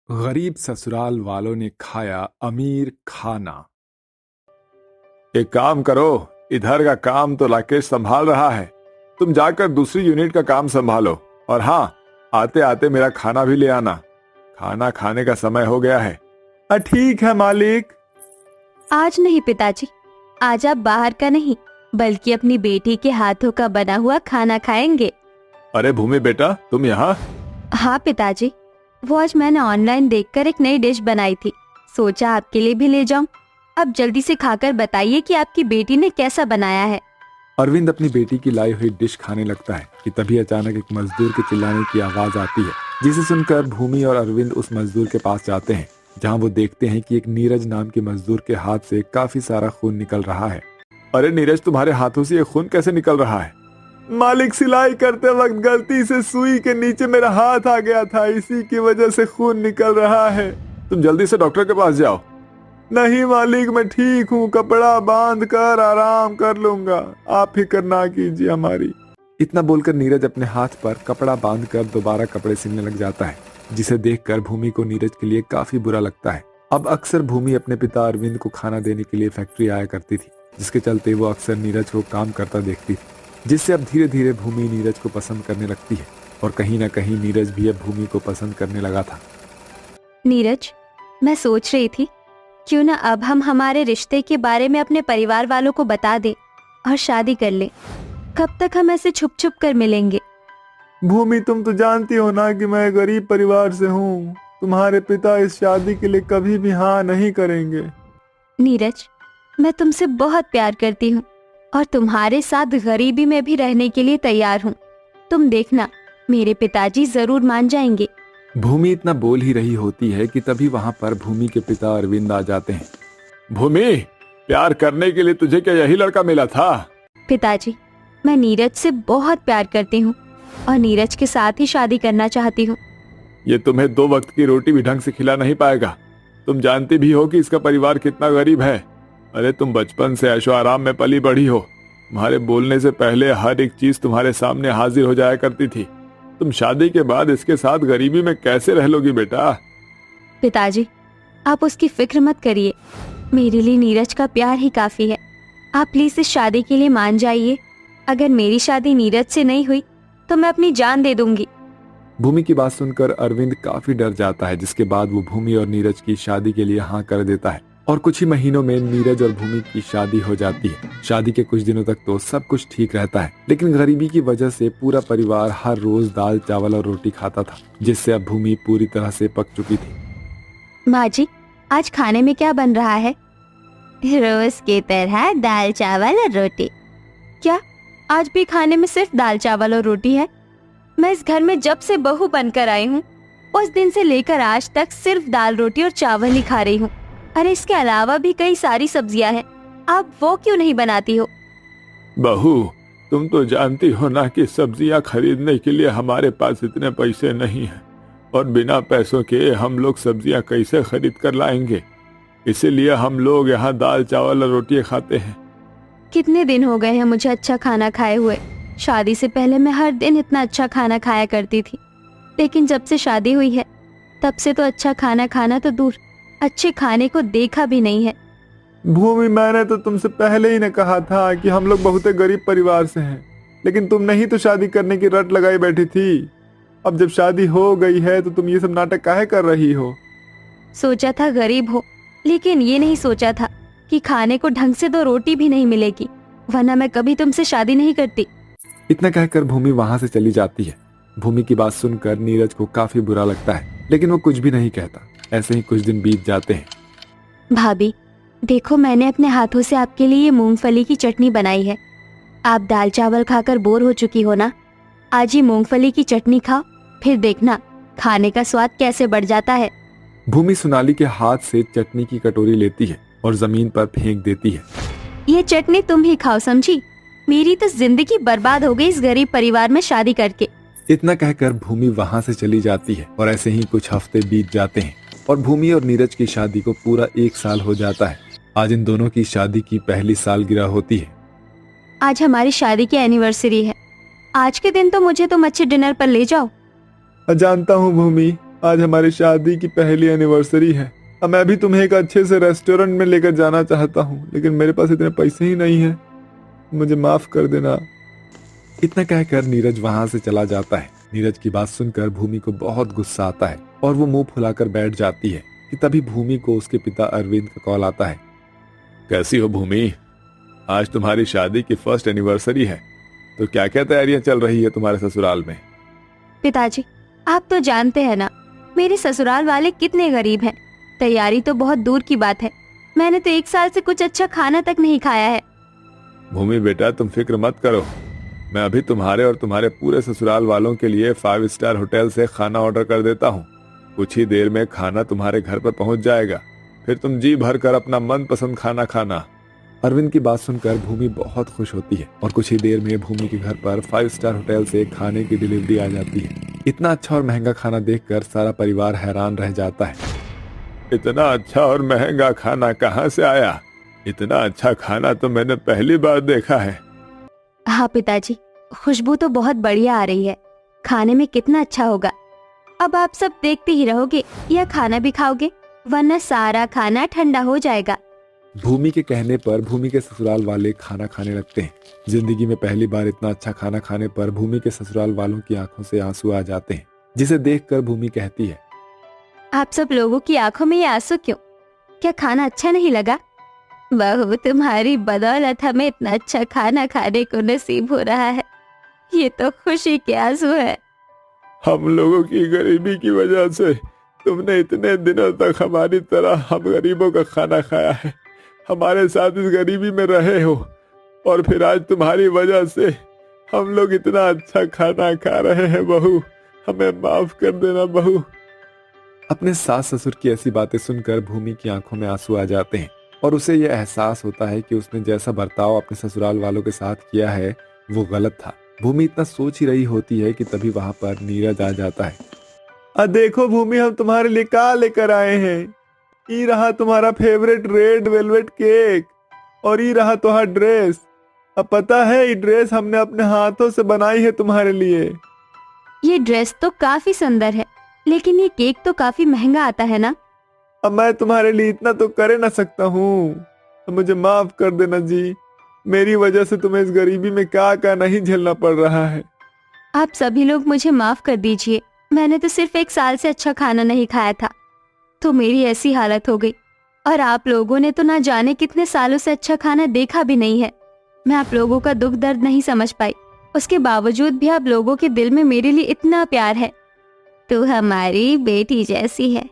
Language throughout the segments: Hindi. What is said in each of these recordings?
गरीब ससुराल वालों ने खाया अमीर खाना। एक काम करो, इधर का काम तो राकेश संभाल रहा है, तुम जाकर दूसरी यूनिट का काम संभालो। और हाँ, आते आते मेरा खाना भी ले आना, खाना खाने का समय हो गया है। ठीक है मालिक। आज नहीं पिताजी, आज आप बाहर का नहीं बल्कि अपनी बेटी के हाथों का बना हुआ खाना खाएंगे। अरे भूमि बेटा, तुम यहाँ? हाँ पिताजी, वो आज मैंने ऑनलाइन देखकर एक नई डिश बनाई थी, सोचा आपके लिए भी ले जाऊं। अब जल्दी से खाकर बताइए कि आपकी बेटी ने कैसा बनाया है। अरविंद अपनी बेटी की लाई हुई डिश खाने लगता है कि तभी अचानक एक मजदूर के चिल्लाने की आवाज आती है, जिसे सुनकर भूमि और अरविंद उस मजदूर के पास जाते हैं, जहां वो देखते हैं कि एक नीरज नाम के मजदूर के हाथ से काफी सारा खून निकल रहा है। अरे नीरज, तुम्हारे हाथों से ये खून कैसे निकल रहा है? मालिक, सिलाई करते वक्त गलती से सुई के नीचे मेरा हाथ आ गया था, इसी की वजह से खून निकल रहा है। तुम जल्दी से डॉक्टर के पास जाओ। नहीं मालिक, मैं ठीक हूँ, कपड़ा बांध कर आराम कर लूंगा, आप फिक्र ना कीजिए हमारी। इतना बोलकर नीरज अपने हाथ पर कपड़ा बांधकर दोबारा कपड़े सिलने लग जाता है, जिसे देखकर भूमि को नीरज के लिए काफी बुरा लगता है। अब अक्सर भूमि अपने पिता अरविंद को खाना देने के लिए फैक्ट्री आया करती थी, जिसके चलते वो अक्सर नीरज को काम करता देखती थी, जिससे अब धीरे धीरे भूमि नीरज को पसंद करने लगती है। और कहीं ना कहीं नीरज भी अब भूमि को पसंद करने लगा था। नीरज, मैं सोच रही थी क्यों ना अब हम हमारे रिश्ते के बारे में अपने परिवार वालों को बता दें और शादी कर लें। कब तक हम ऐसे छुप छुप कर मिलेंगे? भूमि, तुम तो जानती हो ना कि मैं गरीब परिवार से हूँ। तुम्हारे पिता इस शादी के लिए कभी भी हाँ नहीं करेंगे। नीरज, मैं तुमसे बहुत प्यार करती हूँ और तुम्हारे साथ गरीबी में भी रहने के लिए तैयार हूँ। तुम देखना, मेरे पिताजी जरूर मान जाएंगे। भूमि इतना बोल ही रही होती है कि तभी वहां पर भूमि के पिता अरविंद आ जाते हैं। भूमि, प्यार करने के लिए तुझे क्या यही लड़का मिला था? पिताजी, मैं नीरज से बहुत प्यार करती हूँ और नीरज के साथ ही शादी करना चाहती हूँ। ये तुम्हें 2 वक्त की रोटी भी ढंग से खिला नहीं पाएगा। तुम जानती भी हो कि इसका परिवार कितना गरीब है। अरे तुम बचपन से ऐशो आराम में पली बढ़ी हो, तुम्हारे बोलने से पहले हर एक चीज तुम्हारे सामने हाजिर हो जाया करती थी। तुम शादी के बाद इसके साथ गरीबी में कैसे रह लोगी बेटा? पिताजी, आप उसकी फिक्र मत करिए, मेरे लिए नीरज का प्यार ही काफी है। आप प्लीज इस शादी के लिए मान जाइए। अगर मेरी शादी नीरज से नहीं हुई तो मैं अपनी जान दे दूंगी। भूमि की बात सुनकर अरविंद काफी डर जाता है, जिसके बाद वो भूमि और नीरज की शादी के लिए हाँ कर देता है। और कुछ ही महीनों में नीरज और भूमि की शादी हो जाती है। शादी के कुछ दिनों तक तो सब कुछ ठीक रहता है, लेकिन गरीबी की वजह से पूरा परिवार हर रोज दाल चावल और रोटी खाता था, जिससे अब भूमि पूरी तरह से पक चुकी थी। माँ जी, आज खाने में क्या बन रहा है? रोज की तरह दाल चावल और रोटी। क्या आज भी खाने में सिर्फ दाल चावल और रोटी है? मैं इस घर में जब से बहू बनकर आई हूँ, उस दिन से लेकर आज तक सिर्फ दाल रोटी और चावल ही खा रही हूँ। अरे इसके अलावा भी कई सारी सब्जियां हैं, आप वो क्यों नहीं बनाती हो? बहू, तुम तो जानती हो ना कि सब्जियां खरीदने के लिए हमारे पास इतने पैसे नहीं हैं, और बिना पैसों के हम लोग सब्जियां कैसे खरीद कर लाएंगे। इसीलिए हम लोग यहाँ दाल चावल और रोटी खाते हैं। कितने दिन हो गए हैं मुझे अच्छा खाना खाए हुए। शादी से पहले मैं हर दिन इतना अच्छा खाना खाया करती थी, लेकिन जब से शादी हुई है तब से तो अच्छा खाना खाना तो दूर, अच्छे खाने को देखा भी नहीं है। भूमि, मैंने तो तुमसे पहले ही ने कहा था कि हम लोग बहुत गरीब परिवार से हैं, लेकिन तुम नहीं तो शादी करने की रट लगाई बैठी थी। अब जब शादी हो गई है तो तुम ये सब नाटक काहे कर रही हो? सोचा था गरीब हो, लेकिन ये नहीं सोचा था कि खाने को ढंग से तो रोटी भी नहीं मिलेगी, वरना मैं कभी तुमसे शादी नहीं करती। इतना कहकर भूमि वहां से चली जाती है। भूमि की बात सुनकर नीरज को काफी बुरा लगता है, लेकिन वो कुछ भी नहीं कहता। ऐसे ही कुछ दिन बीत जाते हैं। भाभी, देखो मैंने अपने हाथों से आपके लिए ये मूंगफली की चटनी बनाई है। आप दाल चावल खाकर बोर हो चुकी हो ना, आज ये मूंगफली की चटनी खाओ, फिर देखना खाने का स्वाद कैसे बढ़ जाता है। भूमि सोनाली के हाथ से चटनी की कटोरी लेती है और जमीन पर फेंक देती है। ये चटनी तुम ही खाओ, समझी? मेरी तो जिंदगी बर्बाद हो गई इस गरीब परिवार में शादी करके। इतना कहकर भूमि वहां से चली जाती है और ऐसे ही कुछ हफ्ते बीत जाते हैं और भूमि और नीरज की शादी को पूरा 1 साल हो जाता है। आज इन दोनों की शादी की पहली सालगिरह होती है। आज हमारी शादी की एनिवर्सरी है। आज के दिन तो मुझे तुम अच्छे डिनर पर ले जाओ। जानता हूँ भूमि, आज हमारी शादी की पहली एनिवर्सरी है। अब मैं भी तुम्हें एक अच्छे से रेस्टोरेंट में लेकर जाना चाहता हूँ, लेकिन मेरे पास इतने पैसे ही नहीं हैं। मुझे माफ कर देना। इतना कहकर नीरज वहां से चला जाता है। नीरज की बात सुनकर भूमि को बहुत गुस्सा आता है और वो मुंह फुलाकर बैठ जाती है कि तभी भूमि को उसके पिता अरविंद का कॉल आता है। कैसी हो भूमि? आज तुम्हारी शादी की फर्स्ट एनिवर्सरी है, तो क्या क्या तैयारियां चल रही है तुम्हारे ससुराल में? पिताजी, आप तो जानते हैं ना मेरे ससुराल वाले कितने गरीब हैं। तैयारी तो बहुत दूर की बात है। मैंने तो 1 साल से कुछ अच्छा खाना तक नहीं खाया है। भूमि बेटा, तुम फिक्र मत करो। मैं अभी तुम्हारे और तुम्हारे पूरे ससुराल वालों के लिए 5 स्टार होटल से खाना ऑर्डर कर देता हूँ। कुछ ही देर में खाना तुम्हारे घर पर पहुंच जाएगा। फिर तुम जी भर कर अपना मनपसंद खाना खाना। अरविंद की बात सुनकर भूमि बहुत खुश होती है और कुछ ही देर में भूमि के घर पर 5 स्टार होटल से खाने की डिलीवरी आ जाती है। इतना अच्छा और महंगा खाना देखकर सारा परिवार हैरान रह जाता है। इतना अच्छा और महंगा खाना कहाँ से आया? इतना अच्छा खाना तो मैंने पहली बार देखा है। हाँ पिताजी, खुशबू तो बहुत बढ़िया आ रही है। खाने में कितना अच्छा होगा। अब आप सब देखते ही रहोगे या खाना भी खाओगे, वरना सारा खाना ठंडा हो जाएगा। भूमि के कहने पर भूमि के ससुराल वाले खाना खाने लगते हैं। जिंदगी में पहली बार इतना अच्छा खाना खाने पर भूमि के ससुराल वालों की आंखों से आंसू आ जाते हैं, जिसे देखकर भूमि कहती है, आप सब लोगों की आंखों में ये आंसू क्यों? क्या खाना अच्छा नहीं लगा? बहू, तुम्हारी बदौलत हमें इतना अच्छा खाना खाने को नसीब हो रहा है। ये तो खुशी के आंसू है। हम लोगों की गरीबी की वजह से तुमने इतने दिनों तक हमारी तरह हम गरीबों का खाना खाया है, हमारे साथ इस गरीबी में रहे हो, और फिर आज तुम्हारी वजह से हम लोग इतना अच्छा खाना खा रहे हैं। बहू, हमें माफ कर देना बहू। अपने सास ससुर की ऐसी बातें सुनकर भूमि की आंखों में आंसू आ जाते हैं और उसे यह एहसास होता है कि उसने जैसा बर्ताव अपने ससुराल वालों के साथ किया है वो गलत था। भूमि इतना सोच ही रही होती है कि तभी वहां पर नीरज आ जाता है। देखो भूमि, हम तुम्हारे लिए क्या लेकर आए हैं। ये रहा तुम्हारा फेवरेट रेड वेलवेट केक, और ये रहा तुम्हारा ड्रेस। अब पता है, ये ड्रेस हमने अपने हाथों से बनाई है तुम्हारे लिए। ये ड्रेस तो काफी सुंदर है, लेकिन ये केक तो काफी महंगा आता है ना। अब मैं तुम्हारे लिए इतना तो कर ना सकता हूँ, तो मुझे माफ कर देना जी। मेरी वजह से तुम्हें इस गरीबी में क्या नहीं झेलना पड़ रहा है। आप सभी लोग मुझे माफ कर दीजिए। मैंने तो सिर्फ 1 साल से अच्छा खाना नहीं खाया था, तो मेरी ऐसी हालत हो गई। और आप लोगों ने तो ना जाने कितने सालों से अच्छा खाना देखा भी नहीं है। मैं आप लोगों का दुख दर्द नहीं समझ पाई। उसके बावजूद भी आप लोगों के दिल में मेरे लिए इतना प्यार है। तू हमारी बेटी जैसी है।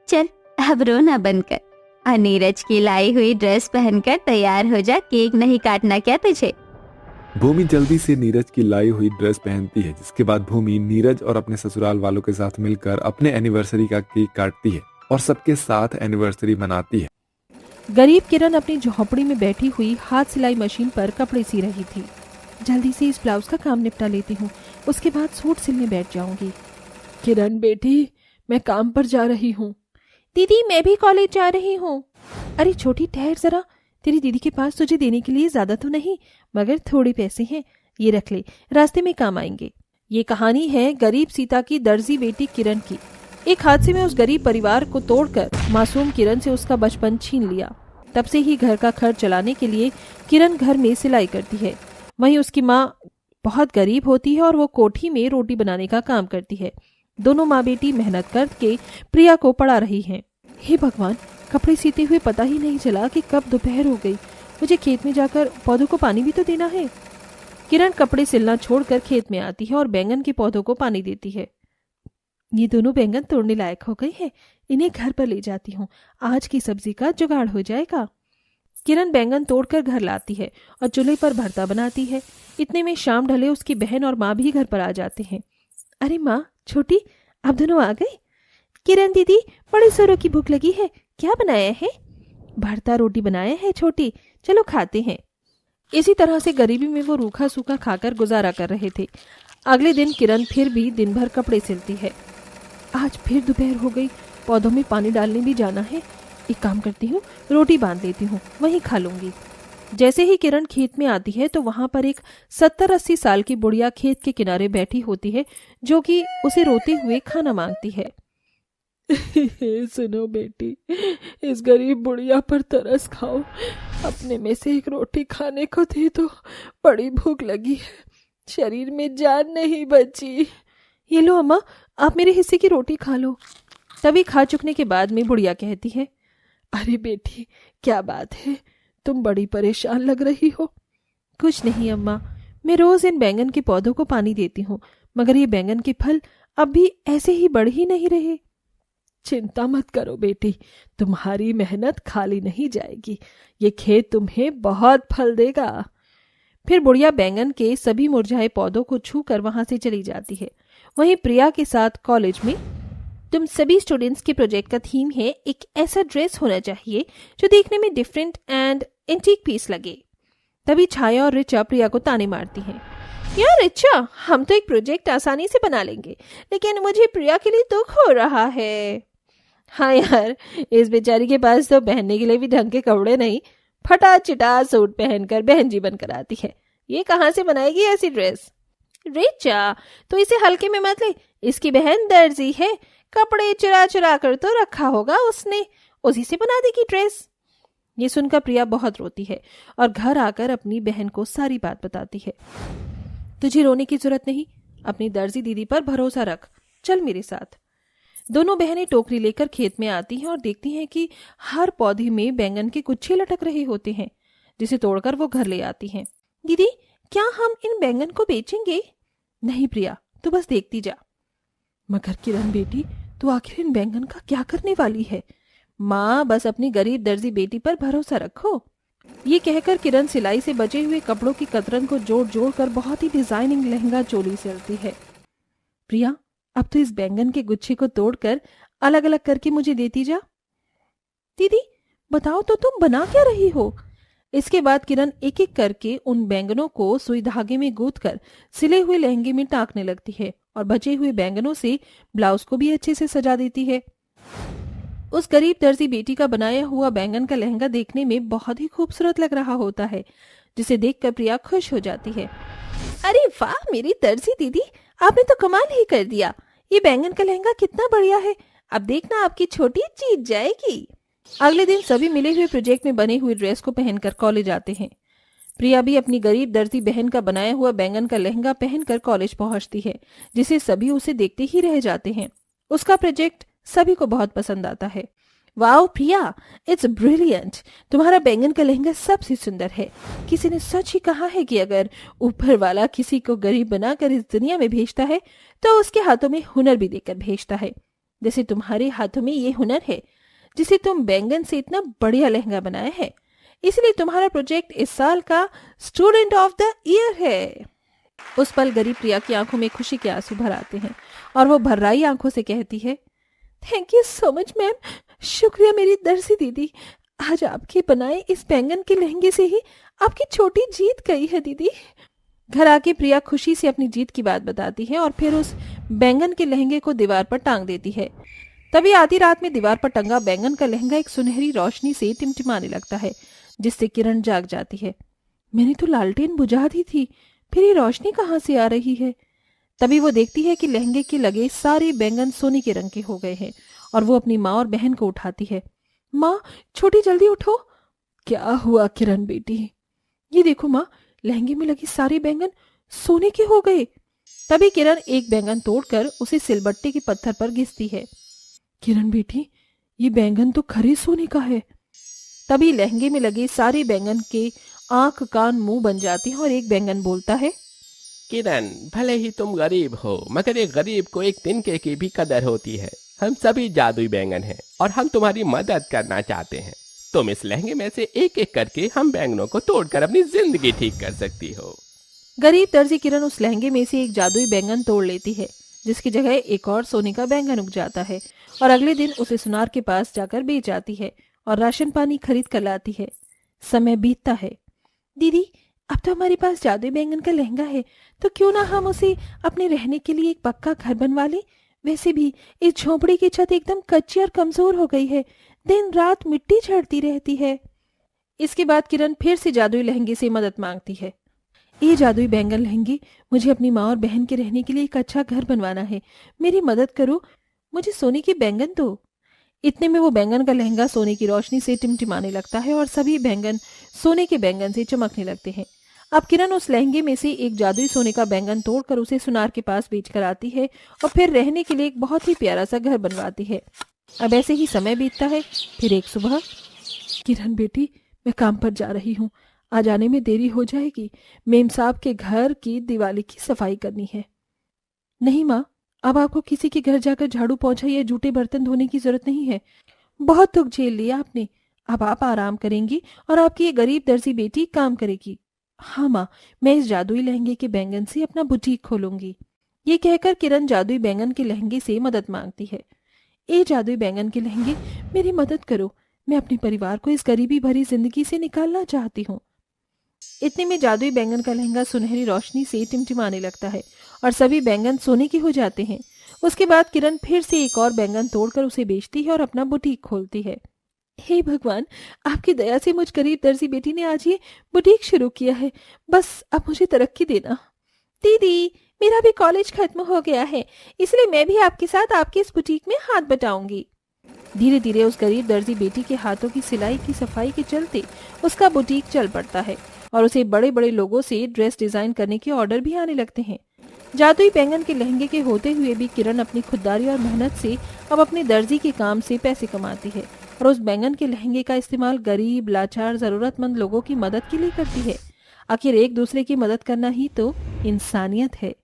चल, अब रोना बंद कर और नीरज की लाई हुई ड्रेस पहनकर तैयार हो जा। केक नहीं काटना क्या तुझे? भूमि जल्दी से नीरज की लाई हुई ड्रेस पहनती है, जिसके बाद भूमि नीरज और अपने ससुराल वालों के साथ मिलकर अपने एनिवर्सरी का केक काटती है और सबके साथ एनिवर्सरी मनाती है। गरीब किरण अपनी झोपड़ी में बैठी हुई हाथ सिलाई मशीन पर कपड़े सी रही थी। जल्दी से इस ब्लाउज का काम निपटा लेती हूँ, उसके बाद सूट सिलने बैठ जाऊंगी। किरण बेटी, मैं काम पर जा रही हूँ। दीदी, मैं भी कॉलेज जा रही हूँ। अरे छोटी, ठहर जरा। तेरी दीदी के पास तुझे देने के लिए ज्यादा तो नहीं, मगर थोड़े पैसे हैं, ये रख ले, रास्ते में काम आएंगे। ये कहानी है गरीब सीता की दर्जी बेटी किरण की। एक हादसे में उस गरीब परिवार को तोड़कर मासूम किरण से उसका बचपन छीन लिया। तब से ही घर का खर्च चलाने के लिए किरण घर में सिलाई करती है। वहीं उसकी माँ बहुत गरीब होती है और वो कोठी में रोटी बनाने का काम करती है। दोनों माँ बेटी मेहनत करके प्रिया को पढ़ा रही हैं। हे भगवान, कपड़े सीते हुए पता ही नहीं चला कि कब दोपहर हो गई। मुझे खेत में जाकर पौधों को पानी भी तो देना है। किरण कपड़े सिलना छोड़कर खेत में आती है और बैंगन के पौधों को पानी देती है। ये दोनों बैंगन तोड़ने लायक हो गए हैं, इन्हें घर पर ले जाती हूँ, आज की सब्जी का जुगाड़ हो जाएगा। किरण बैंगन तोड़कर घर लाती है और चूल्हे पर भरता बनाती है। इतने में शाम ढले उसकी बहन और माँ भी घर पर आ जाते हैं। अरे माँ, छोटी, आप दोनों आ गए? किरण दीदी, बड़े जोरों की भूख लगी है, क्या बनाया है? भरता रोटी बनाया है छोटी, चलो खाते हैं। इसी तरह से गरीबी में वो रूखा सूखा खाकर गुजारा कर रहे थे। अगले दिन किरण फिर भी दिन भर कपड़े सिलती है। आज फिर दोपहर हो गई, पौधों में पानी डालने भी जाना है। एक काम करती हूँ, रोटी बांध लेती हूँ, वहीं खा लूंगी। जैसे ही किरण खेत में आती है तो वहां पर एक 70-80 साल की बुढ़िया खेत के किनारे बैठी होती है, जो कि उसे रोते हुए खाना मांगती है। सुनो बेटी, इस गरीब बुढ़िया पर तरस खाओ। अपने में से एक रोटी खाने को दे दो, बड़ी भूख लगी है, शरीर में जान नहीं बची। ये लो अम्मा, आप मेरे हिस्से की रोटी खा लो। तभी खा चुकने के बाद में बुढ़िया कहती है, अरे बेटी क्या बात है, तुम बड़ी परेशान लग रही हो। कुछ नहीं अम्मा, मैं रोज इन बैंगन के पौधों को पानी देती हूँ, मगर ये बैंगन के फल अब भी ऐसे ही बढ़ ही नहीं रहे। चिंता मत करो बेटी, तुम्हारी मेहनत खाली नहीं जाएगी, ये खेत तुम्हें बहुत फल देगा। फिर बुढ़िया बैंगन के सभी मुरझाए पौधों को छू कर वहां से चली जाती है। वहीं प्रिया के साथ कॉलेज में तुम सभी स्टूडेंट्स के प्रोजेक्ट का थीम है एक ऐसा ड्रेस होना चाहिए जो देखने में डिफरेंट एंड एंटीक पीस लगे। तभी छाया और रिचा प्रिया को ताने मारती हैं, यार रिचा, हम तो एक प्रोजेक्ट आसानी से बना लेंगे, लेकिन मुझे प्रिया के लिए दुख हो रहा है। हाँ यार, इस बेचारी के पास तो पहनने के लिए भी ढंग के कपड़े नहीं, फटा चिटा सूट पहनकर बहन जी बनकर आती है। ये कहाँ से बनाएगी ऐसी ड्रेस? रिचा, तो इसे हल्के में मत ले, इसकी बहन दर्जी है, कपड़े चुरा चुरा कर तो रखा होगा उसने, उसी से बना देगी ड्रेस। ये सुनकर प्रिया बहुत रोती है और घर आकर अपनी बहन को सारी बात बताती है। तुझे रोने की जरूरत नहीं, अपनी दर्जी दीदी पर भरोसा रख, चल मेरे साथ। दोनों बहनें टोकरी लेकर खेत में आती हैं और देखती हैं कि हर पौधे में बैंगन के गुच्छे लटक रहे होते हैं, जिसे तोड़कर वो घर ले आती हैं। दीदी, क्या हम इन बैंगन को बेचेंगे? नहीं प्रिया, तू बस देखती जा। मगर किरण बेटी, तू आखिर इन बैंगन का क्या करने वाली है? माँ, बस अपनी गरीब दर्जी बेटी पर भरोसा रखो। ये कहकर किरण सिलाई से बचे हुए कपड़ों की कतरन को जोड़ जोड़ कर बहुत ही डिजाइनिंग लहंगा चोली सिलती है। प्रिया, अब तो इस बैंगन के गुच्छे को तोड़कर अलग अलग करके मुझे देती जा। दीदी बताओ तो तुम बना क्या रही हो? इसके बाद किरण एक एक करके उन बैंगनों को सुई धागे में गूंथकर सिले हुए लहंगे में टाकने लगती है और बचे हुए बैंगनों से ब्लाउज को भी अच्छे से सजा देती है। उस गरीब दर्जी बेटी का बनाया हुआ बैंगन का लहंगा देखने में बहुत ही खूबसूरत लग रहा होता है, जिसे देखकर प्रिया खुश हो जाती है। अरे वाह मेरी दर्जी दीदी, आपने तो कमाल ही कर दिया, ये बैंगन का लहंगा कितना बढ़िया है, अब देखना आपकी छोटी जीत जाएगी। अगले दिन सभी मिले हुए प्रोजेक्ट में बने हुए ड्रेस को पहनकर कॉलेज आते हैं। प्रिया भी अपनी गरीब दर्जी बहन का बनाया हुआ बैंगन का लहंगा पहनकर कॉलेज पहुंचती है, जिसे सभी उसे देखते ही रह जाते हैं। उसका प्रोजेक्ट सभी को बहुत पसंद आता है। वाओ प्रिया, इट्स ब्रिलियंट, तुम्हारा बैंगन का लहंगा सबसे सुंदर है। किसी ने सच ही कहा है कि अगर ऊपर वाला किसी को गरीब बनाकर इस दुनिया में भेजता है तो उसके हाथों में हुनर भी देकर भेजता है। जैसे तुम्हारे हाथों में ये हुनर है, जिसे तुम बैंगन से इतना बढ़िया लहंगा बनाया है, इसलिए तुम्हारा प्रोजेक्ट इस साल का स्टूडेंट ऑफ द ईयर है। उस पल गरीब प्रिया की आंखों में खुशी के आंसू भर आते हैं और वो भर्राई आंखों से कहती है, thank you so much ma'am, शुक्रिया मेरी दर्जी दीदी, आज आपके बनाए इस बैंगन के लहंगे से ही आपकी छोटी जीत गई है दीदी। घर आके प्रिया खुशी से अपनी जीत की बात बताती है और फिर उस बैंगन के लहंगे को दीवार पर टांग देती है। तभी आधी रात में दीवार पर टंगा बैंगन का लहंगा एक सुनहरी रोशनी से टिमटिमाने लगता है, जिससे किरण जाग जाती है। मैंने तो लालटेन बुझा दी थी, फिर ये रोशनी कहाँ से आ रही है? तभी वो देखती है कि लहंगे के लगे सारे बैंगन सोने के रंग के हो गए हैं और वो अपनी माँ और बहन को उठाती है। माँ छोटी, जल्दी उठो। क्या हुआ किरण बेटी? ये देखो माँ, लहंगे में लगी सारे बैंगन सोने के हो गए। तभी किरण एक बैंगन तोड़कर उसे सिलबट्टे के पत्थर पर घिसती है। किरण बेटी, ये बैंगन तो खरे सोने का है। तभी लहंगे में लगे सारे बैंगन के आंख कान मुंह बन जाते हैं और एक बैंगन बोलता है, किरण, भले ही तुम गरीब हो, मगर एक गरीब को एक तिनके की भी कदर होती है। हम सभी जादुई बैंगन हैं और हम तुम्हारी मदद करना चाहते हैं। तुम इस लहंगे में से एक एक करके हम बैंगनों को तोड़कर अपनी जिंदगी ठीक कर सकती हो। गरीब दर्जी किरण उस लहंगे में से एक जादुई बैंगन तोड़ लेती है, जिसकी जगह एक और सोने का बैंगन उग जाता है और अगले दिन उसे सुनार के पास जाकर बेच आती है और राशन पानी खरीद कर लाती है। समय बीतता है। दीदी, अब तो हमारे पास जादुई बैंगन का लहंगा है, तो क्यों ना हम उसे अपने रहने के लिए एक पक्का घर बनवा ले। वैसे भी इस झोपड़ी की छत एकदम कच्ची और कमजोर हो गई है, दिन रात मिट्टी झड़ती रहती है। इसके बाद किरण फिर से जादुई लहंगे से मदद मांगती है। ये जादुई बैंगन लहंगे, मुझे अपनी माँ और बहन के रहने के लिए एक अच्छा घर बनवाना है, मेरी मदद करो। मुझे सोने के बैंगन दो। इतने में वो बैंगन का लहंगा सोने की रोशनी से टिमटिमाने लगता है और सभी बैंगन सोने के बैंगन से चमकने लगते हैं। अब किरण उस लहंगे में से एक जादुई सोने का बैंगन तोड़कर उसे सुनार के पास बेचकर आती है और फिर रहने के लिए एक बहुत ही प्यारा सा घर बनवाती है। अब ऐसे ही समय बीतता है। फिर एक सुबह, किरण बेटी, मैं काम पर जा रही हूँ, आज आने में देरी हो जाएगी। मेम साहब के घर की दिवाली की सफाई करनी है। नहीं माँ, अब आपको किसी के घर जाकर झाड़ू पोंछा या जूठे बर्तन धोने की जरूरत नहीं है। बहुत दुख झेल लिया आपने, अब आप आराम करेंगी और आपकी ये गरीब दर्जी बेटी काम करेगी। हाँ माँ, मैं इस जादुई लहंगे के बैंगन से अपना बुटीक खोलूंगी। ये कहकर किरण जादुई बैंगन के लहंगे से मदद मांगती है। ए जादुई बैंगन के लहंगे, मेरी मदद करो, मैं अपने परिवार को इस गरीबी भरी जिंदगी से निकालना चाहती हूँ। इतने में जादुई बैंगन का लहंगा सुनहरी रोशनी से टिमटिमाने लगता है और सभी बैंगन सोने के हो जाते हैं। उसके बाद किरण फिर से एक और बैंगन तोड़कर उसे बेचती है और अपना बुटीक खोलती है। हे भगवान, आपकी दया से मुझ गरीब दर्जी बेटी ने आज ये बुटीक शुरू किया है। बस अब मुझे तरक्की देना। दीदी, मेरा भी कॉलेज खत्म हो गया है, इसलिए मैं भी आपके साथ आपकी इस बुटीक में हाथ बटाऊंगी। धीरे धीरे उस गरीब दर्जी बेटी के हाथों की सिलाई की सफाई के चलते उसका बुटीक चल पड़ता है और उसे बड़े बड़े लोगों से ड्रेस डिजाइन करने के ऑर्डर भी आने लगते हैं। जादुई बैंगन के लहंगे के होते हुए भी किरण अपनी खुददारी और मेहनत से अब अपने दर्जी के काम से पैसे कमाती है और उस बैंगन के लहंगे का इस्तेमाल गरीब, लाचार, जरूरतमंद लोगों की मदद के लिए करती है। आखिर एक दूसरे की मदद करना ही तो इंसानियत है।